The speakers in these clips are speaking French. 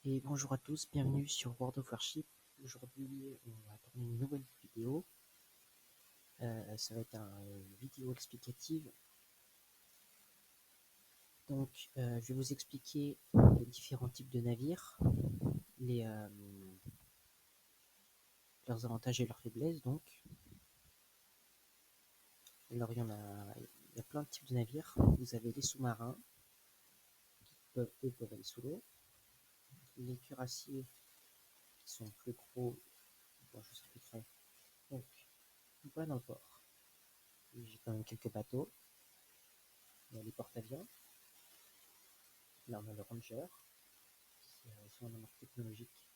Et bonjour à tous, bienvenue sur World of Warship. Aujourd'hui, on va tourner une nouvelle vidéo. Ça va être une vidéo explicative. Donc, je vais vous expliquer les différents types de navires, leurs avantages et leurs faiblesses. Donc, alors il y a plein de types de navires. Vous avez les sous-marins qui peuvent aller sous l'eau, les cuirassiers qui sont plus gros. Bon, je vous expliquerai. Donc, on va dans le port. J'ai quand même quelques bateaux. Il y a les porte-avions. Là, on a le Ranger, c'est son marque technologique.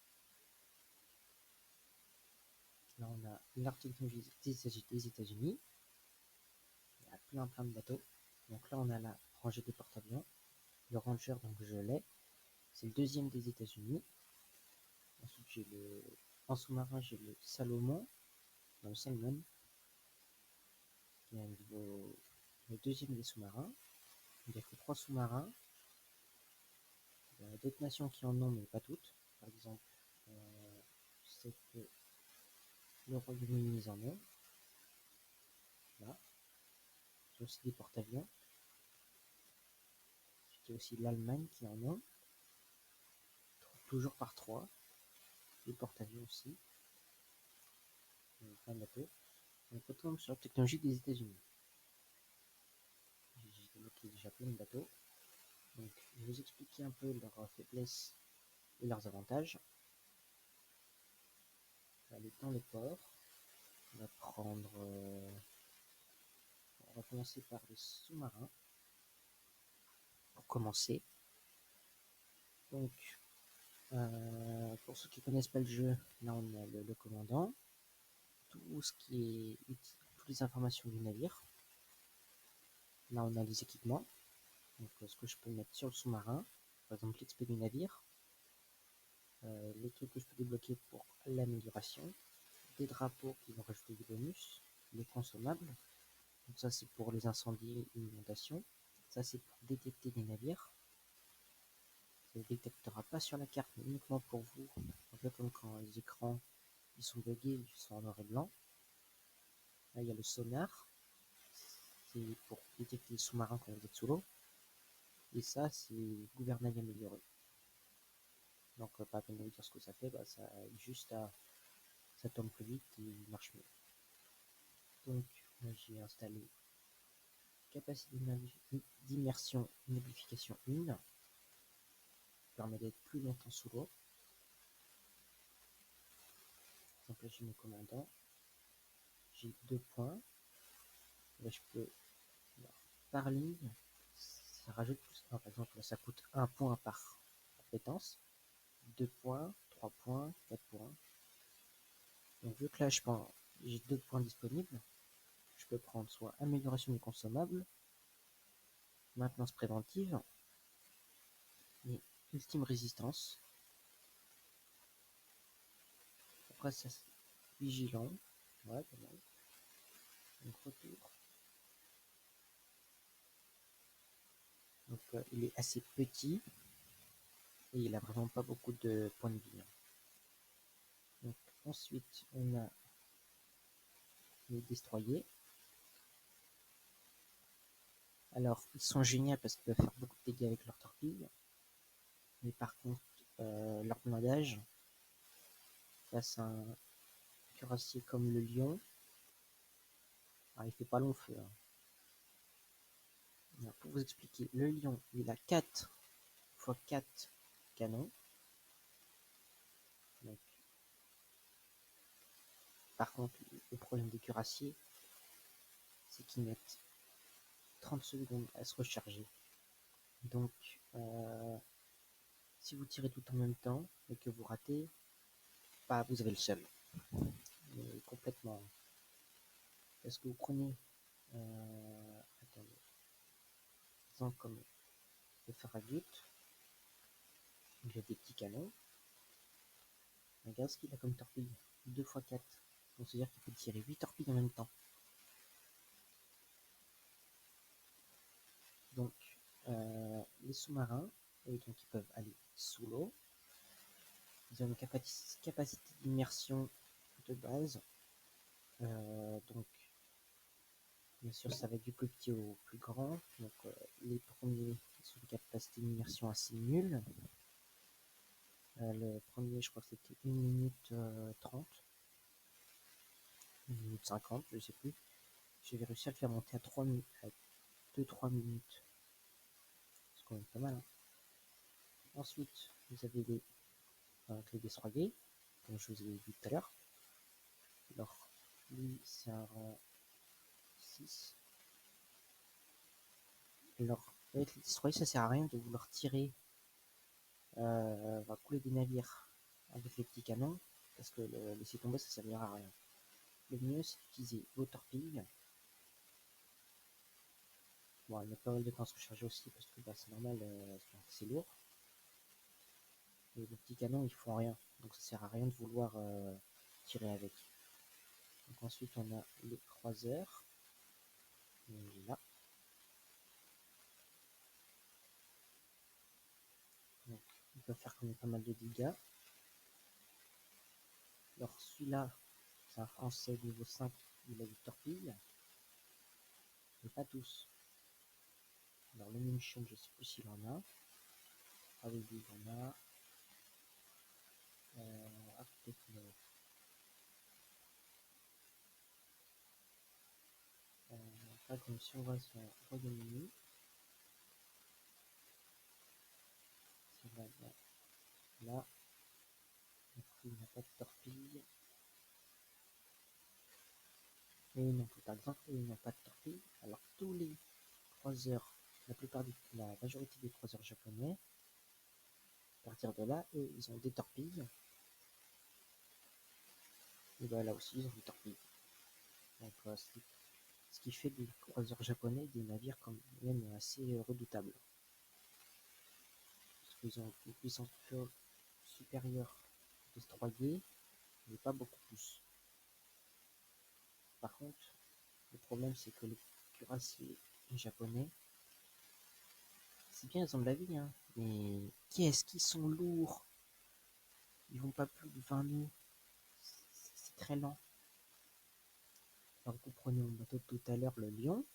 Là, on a l'arme technologique des États-Unis. Il y a plein de bateaux. Donc là, on a la rangée des porte-avions. Le Ranger, donc je l'ai. C'est le deuxième des États-Unis. Ensuite, en sous-marin, j'ai le Salomon, le Salmon, qui est le deuxième des sous-marins. Il n'y a que 3 sous-marins. Il y a d'autres nations qui en ont, mais pas toutes. Par exemple, je sais que le Royaume-Uni en ont. Là. J'ai aussi des porte-avions. J'ai aussi l'Allemagne qui en ont. Toujours par 3. Les porte-avions aussi. Plein de bateaux. On retourne sur la technologie des États-Unis. J'ai débloqué déjà plein de bateaux. Donc, je vais vous expliquer un peu leurs faiblesses et leurs avantages. On va aller dans les ports. On va prendre. On va commencer par les sous-marins. Pour commencer. Donc, pour ceux qui ne connaissent pas le jeu, là on a le commandant. Tout ce qui est. Toutes les informations du navire. Là on a les équipements. Donc, ce que je peux mettre sur le sous-marin. Par exemple, l'XP du navire. Les trucs que je peux débloquer pour l'amélioration, des drapeaux qui vont rajouter des bonus, les consommables, donc ça c'est pour les incendies et inondations, ça c'est pour détecter des navires, ça ne détectera pas sur la carte mais uniquement pour vous, un peu comme quand les écrans ils sont buggés, ils sont en noir et blanc. Là il y a le sonar, c'est pour détecter les sous-marins quand vous êtes sous l'eau, et ça c'est gouvernail amélioré. Donc pas à peine de vous dire ce que ça fait, ça juste ça tombe plus vite et il marche mieux. Donc moi j'ai installé capacité d'immersion amplification 1, permet d'être plus longtemps sous l'eau. Par exemple là j'ai mon commandant, j'ai 2 points, là je peux par ligne, ça rajoute plus. Par exemple là ça coûte 1 point par compétence, 2 points, 3 points, 4 points. Donc vu que là j'ai 2 points disponibles, je peux prendre soit amélioration du consommable, maintenance préventive et ultime résistance. Après ça c'est vigilant, ouais, pas mal. Donc retour. Donc il est assez petit et il a vraiment pas beaucoup de points de vie. Donc ensuite on a les destroyers. Alors ils sont géniaux parce qu'ils peuvent faire beaucoup de dégâts avec leurs torpilles. Mais par contre leur blindage face à un cuirassier comme le lion, il fait pas long feu. Alors, pour vous expliquer, le lion il a 4 x 4 canons. Donc, par contre le problème des cuirassiers c'est qu'ils mettent 30 secondes à se recharger. Donc si vous tirez tout en même temps et que vous ratez, vous avez le seul. Mais complètement. Parce que vous prenez attendez, exemple comme le Farragut, il a des petits canons. Regarde ce qu'il a comme torpille, 2 x 4. Donc c'est-à-dire qu'il peut tirer 8 torpilles en même temps. Donc les sous-marins, eux, donc ils peuvent aller sous l'eau. Ils ont une capacité d'immersion de base. Donc, bien sûr, ça va du plus petit au plus grand. Donc, les premiers sont une capacité d'immersion assez nulle. Le premier, je crois que c'était 1 minute 30, 1 minute 50, je sais plus. J'avais réussi à le faire monter à 3 minutes, à 2-3 minutes. C'est quand même pas mal. Hein. Ensuite, vous avez les destroyers, comme je vous ai dit tout à l'heure. Alors, lui, c'est un rang 6. Alors, avec les destroyers, ça sert à rien de vouloir tirer, va couler des navires avec les petits canons, parce que le laisser tomber, ça servira à rien. Le mieux, c'est d'utiliser vos torpilles. Bon, elle met pas mal de temps à se recharger aussi, parce que bah, c'est normal, c'est lourd. Et les petits canons, ils font rien, donc ça sert à rien de vouloir tirer avec. Donc ensuite, on a les croiseurs. Là. Donc, ils peuvent faire quand même pas mal de dégâts. Alors celui-là, c'est un français niveau 5, il a des torpilles. Mais pas tous. Alors le munition, je sais plus s'il en a. Ah oui, il en a. Peut-être pas comme si on voit son Royaume-Uni. Si on va là, il n'a pas de torpille. Et non, par exemple, ils n'ont pas de torpille. Alors tous les croiseurs, la majorité des croiseurs japonais, à partir de là, eux, ils ont des torpilles. Et bah là aussi, ils ont des torpilles. Donc ce qui fait des croiseurs japonais des navires quand même assez redoutables. Parce qu'ils ont une puissance supérieure destroyée, mais pas beaucoup plus. Par contre, le problème c'est que les cuirassiers japonais, c'est bien, ils ont de la vie, hein, mais qu'est-ce qu'ils sont lourds! Ils vont pas plus de 20 nœuds, c'est très lent. Alors vous prenez mon bateau de tout à l'heure, le Lion,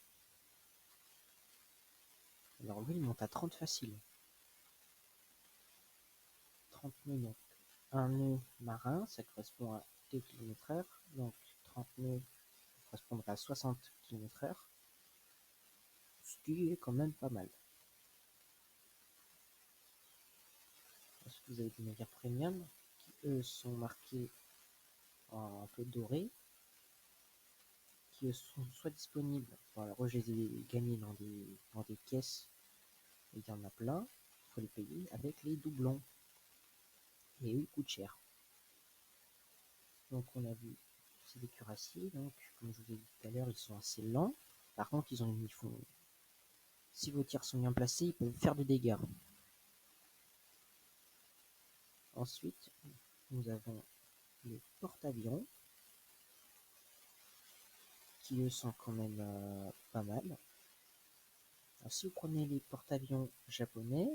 alors lui il monte à 30 facile. 30 nœuds, donc un nœud marin, ça correspond à 2 km/h, donc 30 nœuds correspondrait à 60 km/h, ce qui est quand même pas mal. Ensuite, vous avez des navires premium qui, eux, sont marqués en un peu doré, qui sont soit disponibles, bon, alors je les ai gagnés dans des caisses, et il y en a plein, il faut les payer avec les doublons, et eux, ils coûtent cher. Donc, on a vu ces des cuirassiers, donc, comme je vous ai dit tout à l'heure, ils sont assez lents, par contre, ils font, si vos tirs sont bien placés, ils peuvent faire des dégâts. Ensuite, nous avons les porte-avions, qui eux sont quand même pas mal. Alors, si vous prenez les porte-avions japonais,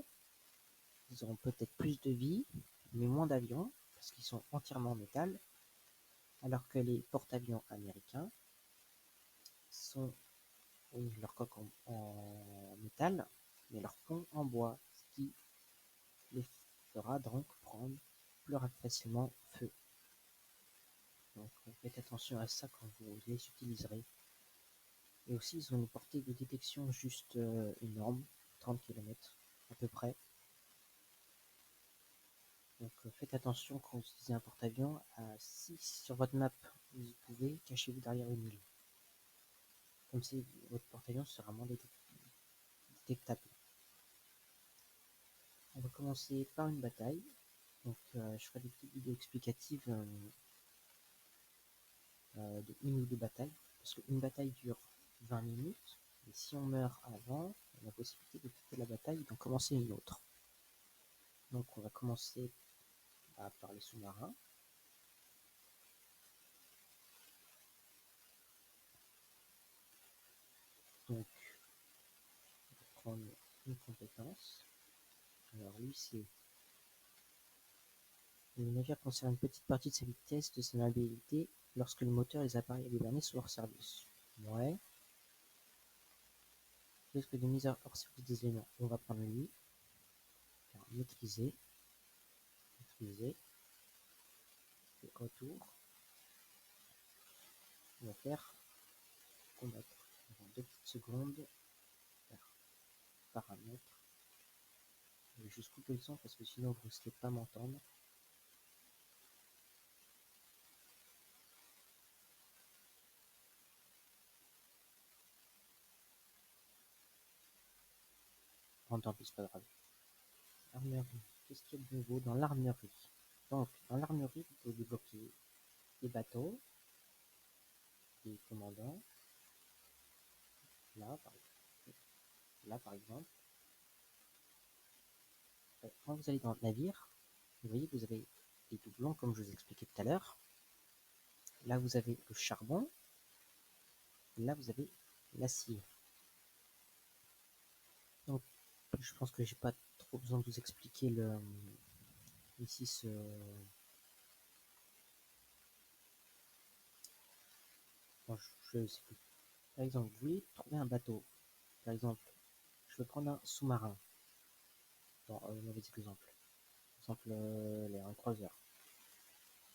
ils auront peut-être plus de vie, mais moins d'avions, parce qu'ils sont entièrement en métal, alors que les porte-avions américains sont, oui, leur coque en métal, mais leur pont en bois, ce qui les fera donc prendre plus facilement feu. Donc faites attention à ça quand vous les utiliserez. Et aussi, ils ont une portée de détection juste énorme, 30 km à peu près. Donc faites attention quand vous utilisez un porte-avions, si sur votre map vous pouvez, cachez-vous derrière une île. Comme si votre porte-avions sera moins détectable. On va commencer par une bataille. Donc je ferai des petites vidéos explicatives de une ou deux batailles. Parce qu'une bataille dure 20 minutes. Et si on meurt avant, on a la possibilité de quitter la bataille et d'en commencer une autre. Donc on va commencer par les sous-marins. Donc on va prendre une compétence. Alors lui c'est Le navire conserve une petite partie de sa vitesse, de sa maniabilité, lorsque le moteur et les appareils hibernés sont hors service. Ouais. Risque de mise hors service des éléments. On va prendre lui. Maîtriser. Maîtriser. Et retour. On va faire combattre. Dans 2 petites secondes. Faire paramètres. Je vais juste couper le son parce que sinon vous risquez de pas m'entendre. Tant pis, c'est pas grave. Armurerie. Qu'est-ce qu'il y a de nouveau dans l'armurerie? Donc, dans l'armurerie, vous pouvez débloquer des bateaux, des commandants. Là, par exemple. Quand vous allez dans le navire, vous voyez que vous avez des doublons comme je vous expliquais tout à l'heure. Là, vous avez le charbon. Là, vous avez l'acier. Donc, je pense que j'ai pas trop besoin de vous expliquer ici ce. Bon, je sais plus. Par exemple, vous voulez trouver un bateau. Par exemple, je vais prendre un sous-marin. Dans un mauvais exemple. Par exemple, un croiseur.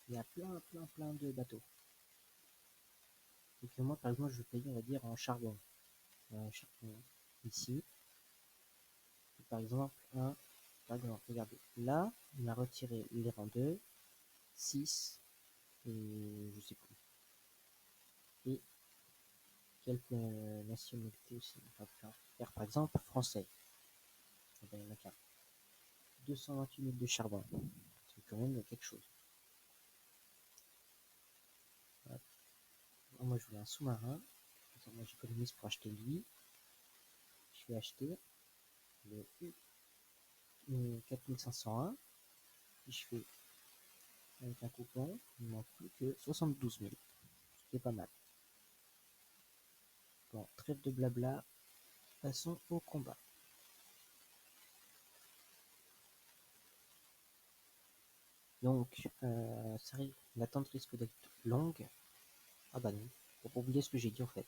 Il y a plein de bateaux. Et que moi, par exemple, je vais payer, on va dire, en charbon. Ici. Et par exemple, regardez. Là, on a retiré les rangs 2, 6, et je sais plus. Et quelques nationalités aussi. On va faire par exemple français. Il n'y en a qu'un. 228 000 de charbon. C'est quand même quelque chose. Voilà. Moi, je voulais un sous-marin. Moi, j'économise pour acheter lui. Je vais acheter le 4501. Si je fais avec un coupon, il ne manque plus que 72 000. Ce qui est pas mal. Bon, trêve de blabla. Passons au combat. Donc, l'attente risque d'être longue. Ah bah non, faut pas oublier ce que j'ai dit en fait.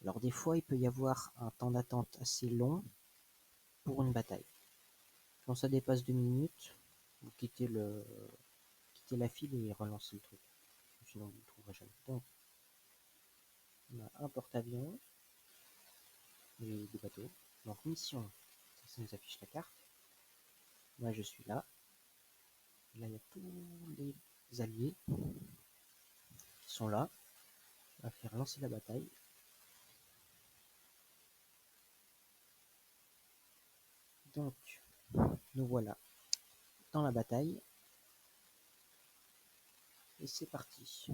Alors des fois, il peut y avoir un temps d'attente assez long pour une bataille. Quand ça dépasse 2 minutes, vous quittez la file et relancez le truc. Sinon, vous ne le trouverez jamais. Donc, on a un porte-avions et des bateaux. Donc, mission, ça nous affiche la carte. Moi, je suis là. Là, il y a tous les alliés qui sont là. On va faire lancer la bataille. Donc, nous voilà dans la bataille. Et c'est parti.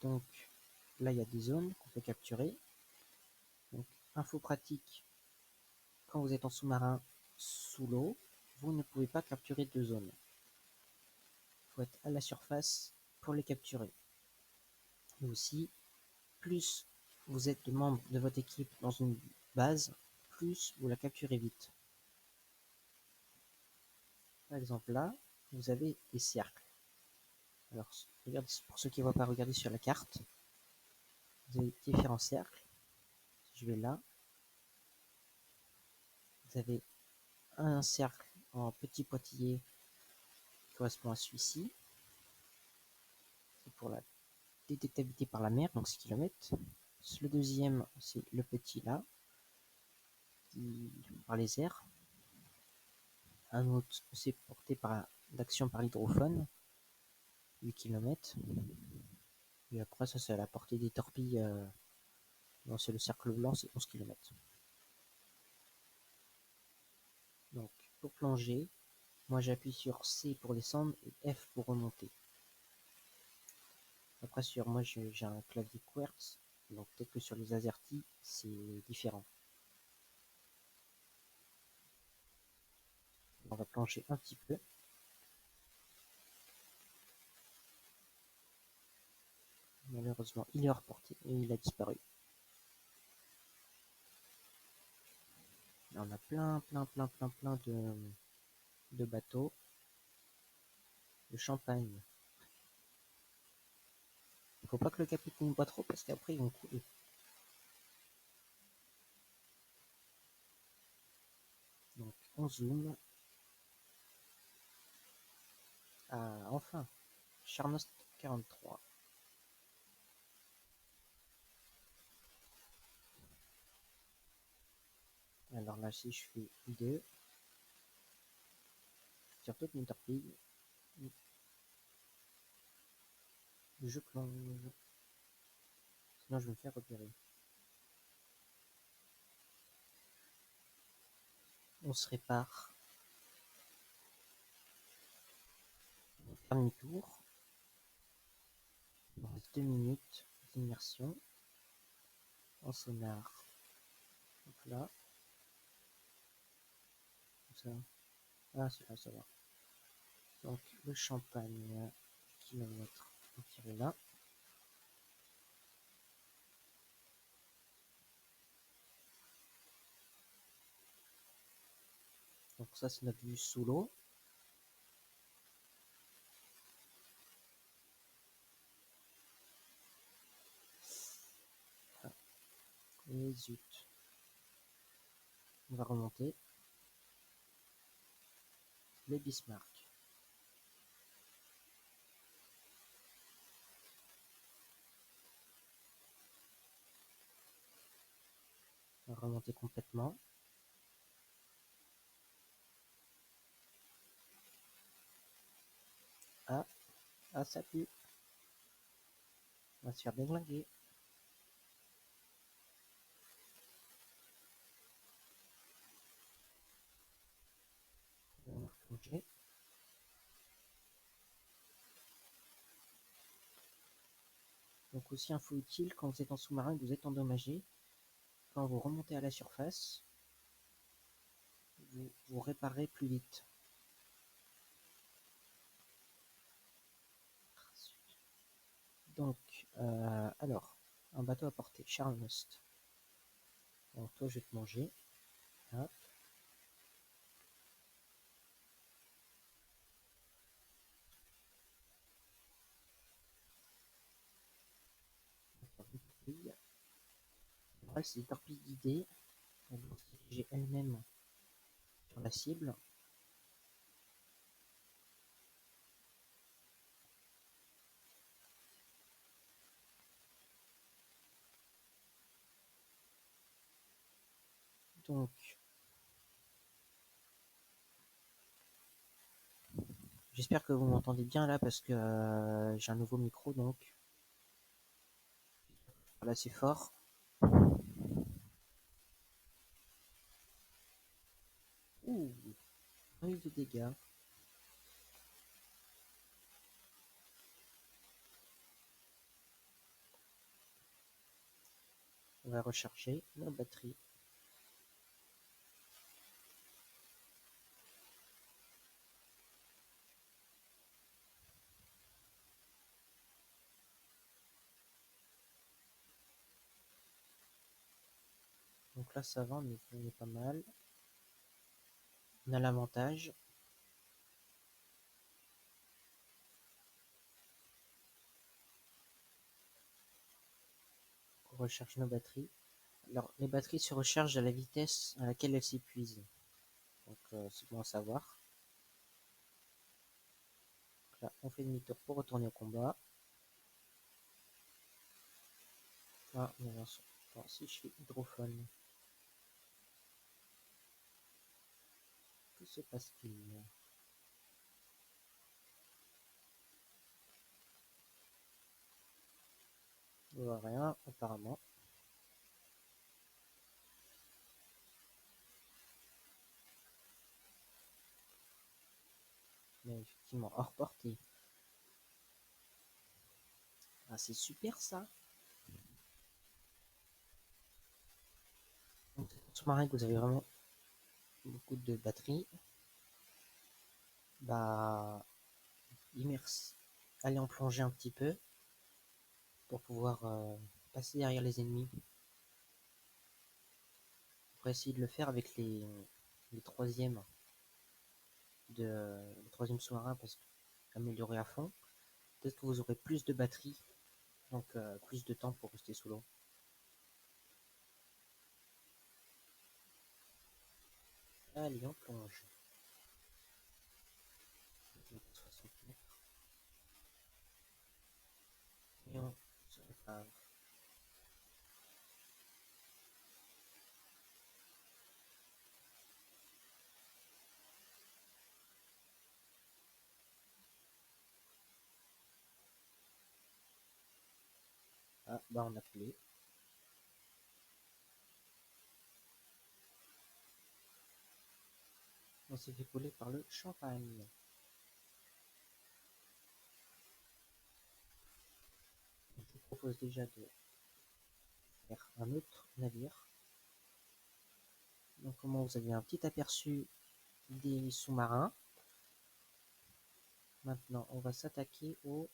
Donc, là, il y a des zones qu'on peut capturer. Donc, info pratique, quand vous êtes en sous-marin sous l'eau, vous ne pouvez pas capturer de zones. Il faut être à la surface pour les capturer. Et aussi, plus vous êtes de membres de votre équipe dans une base, plus vous la capturez vite. Par exemple là, vous avez des cercles. Alors, regardez, pour ceux qui ne voient pas, regardez sur la carte. Vous avez différents cercles. Si je vais là, vous avez un cercle en petit pointillé qui correspond à celui-ci. C'est pour la détectabilité par la mer, donc 6 km. Le deuxième, c'est le petit là, qui par les airs. Un autre, c'est porté par l'action par l'hydrophone, 8 km. Et après, ça, c'est à la portée des torpilles. Non, c'est le cercle blanc, c'est 11 km. Donc, pour plonger, moi j'appuie sur C pour descendre et F pour remonter. Après, moi j'ai un clavier QWERTZ, donc peut-être que sur les AZERTY, c'est différent. On va plonger un petit peu. Malheureusement, il est hors portée et il a disparu. Là, on a plein de bateaux, de champagne. Il faut pas que le capitaine boit trop parce qu'après ils vont couler. Donc on zoome. Ah, enfin, Charnost 43. Alors là, si je fais 2, je tire toutes mes torpilles. Je plonge. Sinon, je vais me faire repérer. On se répare. Demi-tour. On reste 2 minutes d'immersion. En sonar. Donc là. Ça. Ah, c'est là, ça va. Donc le champagne, kilomètre, on tire là. Donc ça c'est notre vue sous l'eau. Et zut. On va remonter. Le Bismarck. On va remonter complètement. Ah, ah ça pue. On va se faire déglinguer. On va replonger. Donc aussi info utile, quand vous êtes en sous-marin et que vous êtes endommagé, quand vous remontez à la surface, vous réparez plus vite. Donc, alors, un bateau à portée, Charleston. Donc toi je vais te manger. Hop. Après, c'est des torpilles guidées. Elles vont se diriger elles-mêmes sur la cible. Donc, j'espère que vous m'entendez bien là parce que j'ai un nouveau micro donc là c'est fort. Ouh, eu de dégâts. On va recharger la batterie. Donc là ça va, on est pas mal. On a l'avantage. On recharge nos batteries. Alors les batteries se rechargent à la vitesse à laquelle elles s'épuisent. Donc c'est bon à savoir. Donc là on fait demi-tour pour retourner au combat. Ah, non, si je fais hydrophone. Que se passe-t-il? On voit rien apparemment. Mais effectivement hors portée. Ah, c'est super ça. Donc, sous-marin que vous avez vraiment beaucoup de batterie, bah immerse. Allez en plonger un petit peu pour pouvoir passer derrière les ennemis. pourrait essayer de le faire avec les troisièmes le troisième sous-marin parce que amélioré à fond. Peut-être que vous aurez plus de batterie, donc plus de temps pour rester sous l'eau. Allez, on plonge. 60 mètres. Et on se prépare. Ah, bah on a coulé. On s'est fait couler par le champagne. Je vous propose déjà de faire un autre navire. Donc comment vous avez un petit aperçu des sous-marins. Maintenant, on va s'attaquer au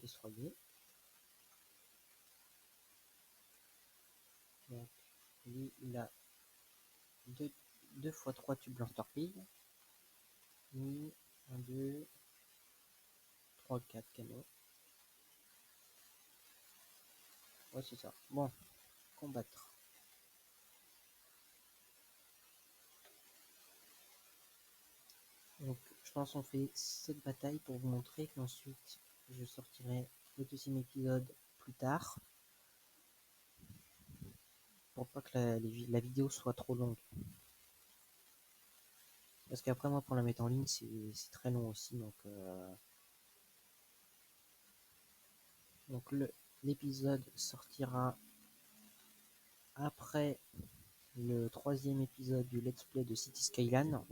destroyer. Donc, lui, il a deux fois 3 tubes lance-torpilles. Lui, 1, 2, 3, 4 canons. Ouais, c'est ça. Bon, combattre. Donc, je pense qu'on fait cette bataille pour vous montrer qu'ensuite, je sortirai le deuxième épisode plus tard. Pour pas que la vidéo soit trop longue. Parce qu'après, moi, pour la mettre en ligne, c'est très long aussi. Donc l'épisode sortira après le troisième épisode du let's play de City Skyline.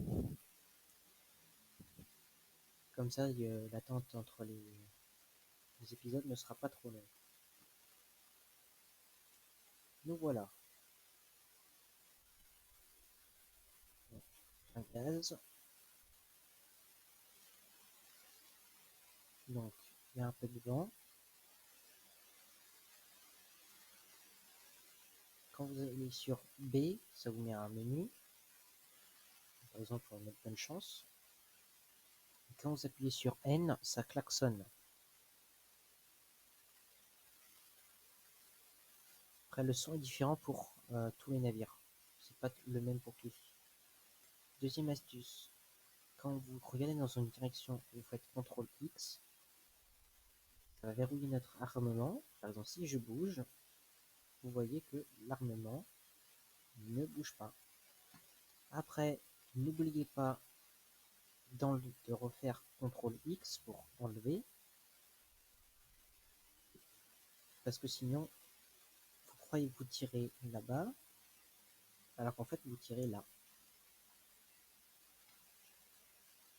Comme ça, l'attente entre les épisodes ne sera pas trop longue. Nous voilà. Un gaz. Donc, il y a un peu de vent. Quand vous allez sur B, ça vous met un menu. Par exemple, on va mettre bonne chance. Et quand vous appuyez sur N, ça klaxonne. Après, le son est différent pour tous les navires. C'est pas le même pour tous. Deuxième astuce. Quand vous regardez dans une direction, vous faites CTRL X. Ça va verrouiller notre armement. Par exemple, si je bouge, vous voyez que l'armement ne bouge pas. Après, n'oubliez pas de refaire CTRL X pour enlever, parce que sinon, vous croyez que vous tirez là-bas, alors qu'en fait, vous tirez là.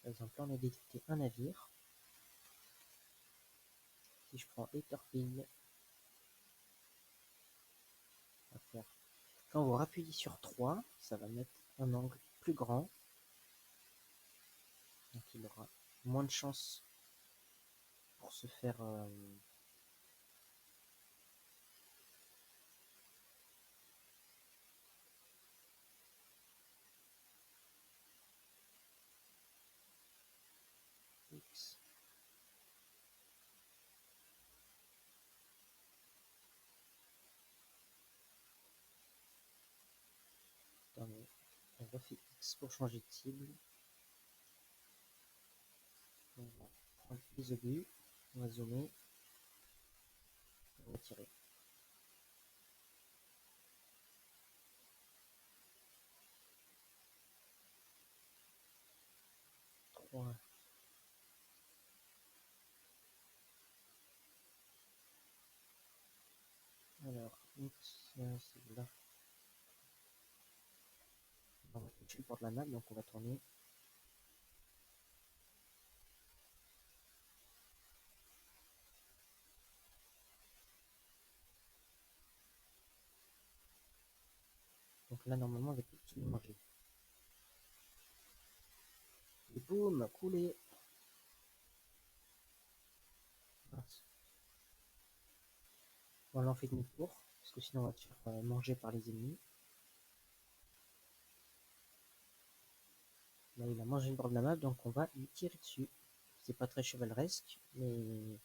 Par exemple, là, on a détecté un navire. Si je prends les torpilles, on va faire... Quand vous rappuyez sur 3, ça va mettre un angle plus grand. Donc il aura moins de chances pour se faire X. Attendez, on refait X pour changer de cible. On va prendre les obus, on va zoomer, on va tirer. Trois. Alors, X, c'est là. On va toucher le porte-la-malle, donc on va tourner. Donc là, normalement, avec le tout manger. Et boum, coulé. On en fait demi-tour, parce que sinon on va se faire manger par les ennemis. Là, il a mangé une bord de la map, donc on va lui tirer dessus. C'est pas très chevaleresque, mais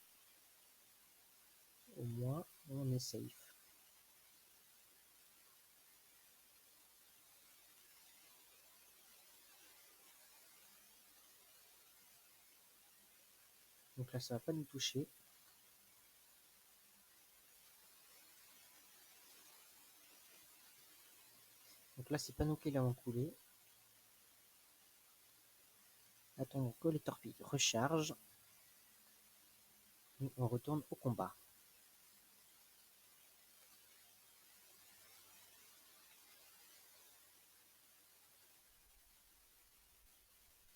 au moins on est safe. Donc là, ça va pas nous toucher. Donc là, c'est pas nous qui l'avons coulé. Attendons que les torpilles rechargent. Et on retourne au combat.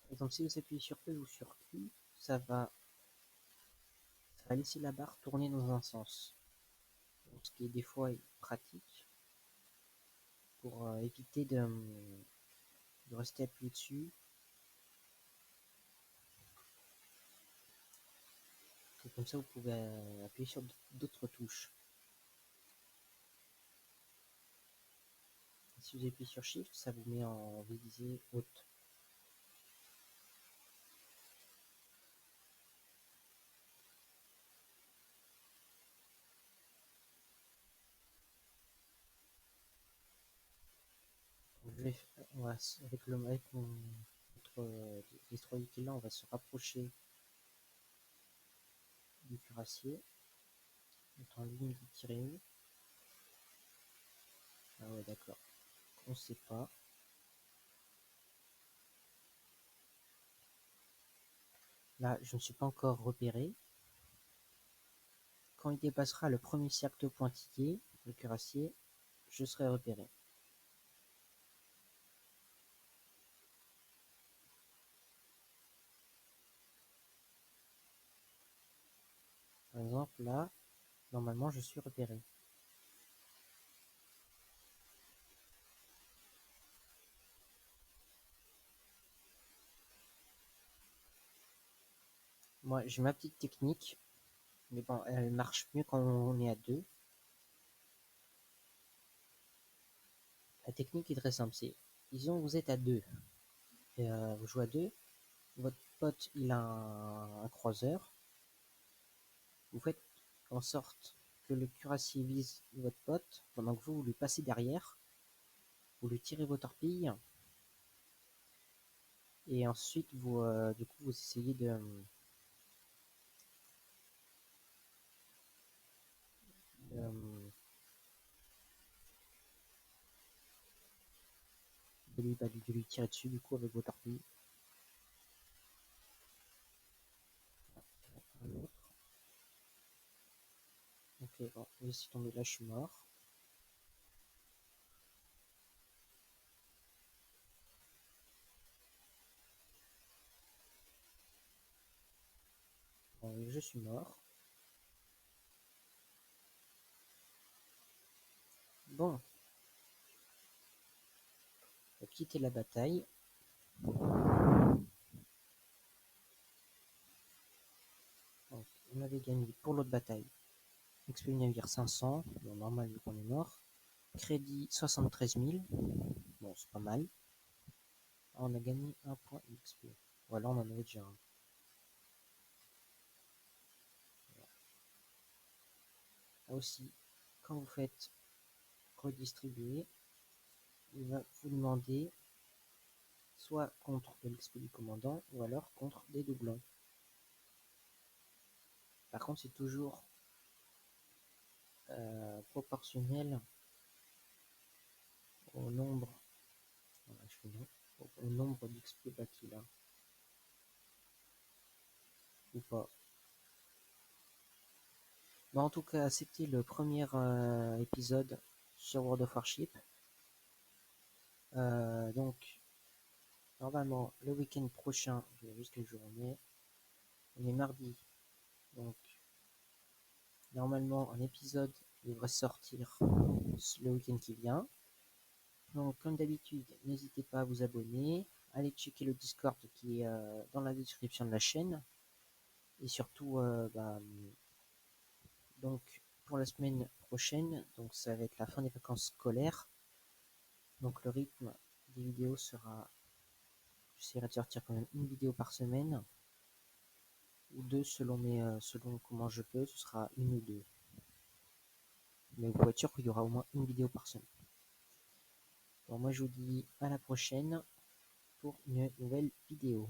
Par exemple, si vous appuyez sur E ou sur Q, ça va laisser la barre tourner dans un sens. Donc, ce qui est des fois pratique pour éviter de rester appuyé dessus. Et comme ça, vous pouvez appuyer sur d'autres touches. Et si vous appuyez sur Shift, ça vous met en visée haute. On va, avec notre destroyer qui est là, on va se rapprocher du cuirassier. Être en ligne de tirer où? Ah ouais, d'accord. On sait pas. Là, je ne suis pas encore repéré. Quand il dépassera le premier cercle pointillé, le cuirassier, je serai repéré. Par exemple, là, normalement, je suis repéré. Moi, j'ai ma petite technique, mais bon, elle marche mieux quand on est à deux. La technique est très simple, c'est, disons, vous êtes à deux, et vous jouez à deux, votre pote, il a un croiseur, vous faites en sorte que le cuirassier vise votre pote, pendant que vous lui passez derrière, vous lui tirez vos torpilles, et ensuite, du coup, vous essayez de, de lui tirer dessus, du coup, avec vos torpilles. Un autre. Ok, bon, laissez tomber, là, je suis mort. Bon, je suis mort. Bon, on va quitter la bataille. Donc, on avait gagné pour l'autre bataille. XP du navire 500, bon, normal vu qu'on est mort. Crédit 73 000, bon, c'est pas mal. Ah, on a gagné un point XP. Voilà, on en avait déjà un. Là aussi, quand vous faites redistribuer, il va vous demander soit contre de l'XP du commandant, ou alors contre des doublons. Par contre, c'est toujours proportionnel au nombre, voilà, au nombre d'XP qu'il a, ou pas. Bon, en tout cas, c'était le premier épisode sur World of Warship. Donc, normalement, le week-end prochain, je vais juste quel jour on est mardi. Donc, normalement, un épisode devrait sortir le week-end qui vient. Donc, comme d'habitude, n'hésitez pas à vous abonner. Allez checker le Discord qui est dans la description de la chaîne. Et surtout, donc, pour la semaine prochaine, donc ça va être la fin des vacances scolaires. Donc le rythme des vidéos sera, j'essaierai de sortir quand même une vidéo par semaine, ou deux selon comment je peux, ce sera une ou deux. Mais vous pouvez être sûr qu'il y aura au moins une vidéo par semaine. Bon, moi je vous dis à la prochaine pour une nouvelle vidéo.